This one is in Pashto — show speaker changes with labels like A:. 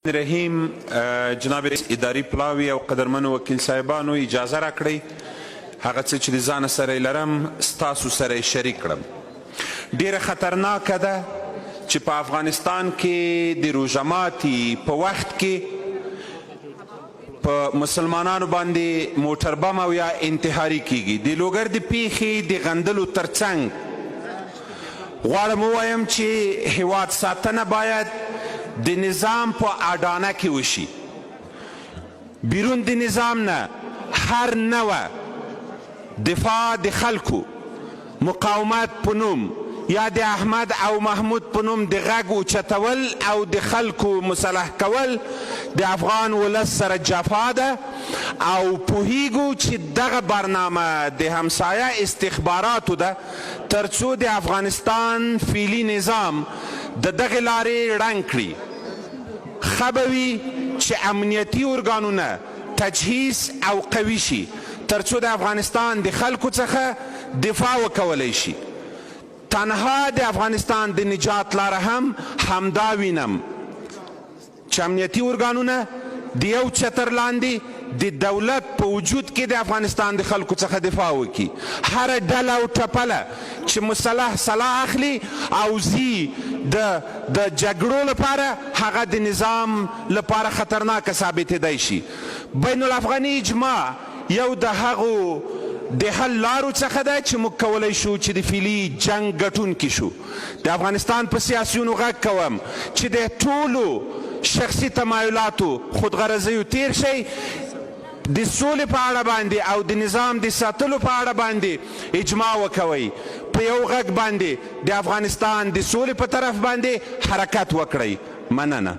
A: رحیم جناب رئیس اداري پلاوي او قدرمنو وکیل صاحبانو اجازه راکړئ هغه څه چې د ځانه سره یې لرم ستاسو سره یې شریک کړم. ډیره خطرناکه ده چې په افغانستان کې د روژه ماتي په وخت کې په مسلمانانو باندې موټر بم او یا انتحاري کیږي. د لوګر د پیښې د غندلو ترڅنګ غواړم ووایم چې هیواد ساتنه باید د نظام په اډانه کې وشي. بیرون د نظام نه هر نوع دفاع د خلکو مقاومت په نوم یا د احمد او محمود په نوم د غږ اوچتول او د خلکو مسلح کول د افغان ولس سره جفا ده او پوهیږو چې دغه برنامه د همسایه استخباراتو ده تر څو د افغانستان فعلي نظام د دغه لارې ړنګ کړي. ښه به وي چې امنیتي ارګانونه تجهیز او قوي شي تر څو د افغانستان د خلکو څخه دفاع وکولی شي. تنها د افغانستان د نجات لاره هم همدا وینم چې امنیتي ارګانونه د یو چتر لاندې د دولت په وجود کې د افغانستان د خلکو څخه دفاع وکړي. هره ډله او ټپله چې مسلح سلاح اخلي او ځي د جګړو لپاره هغه د نظام لپاره خطرناکه ثابتېدی شي. بین الافغاني اجماع یو د هغو د حل لارو څخه ده چې موږ کولی شو چې د فعلي جنګ ګټونکي شو. د افغانستان په سیاسیونو غږ کوم چې د ټولو شخصي تمایلاتو خودغرضیو تیر شئ، د سولې په اړه باندې او د نظام د ساتلو په اړه باندې اجماع وکوئ. په یو غږ باندې د افغانستان د سولې په طرف باندې حرکت وکړئ. مننه.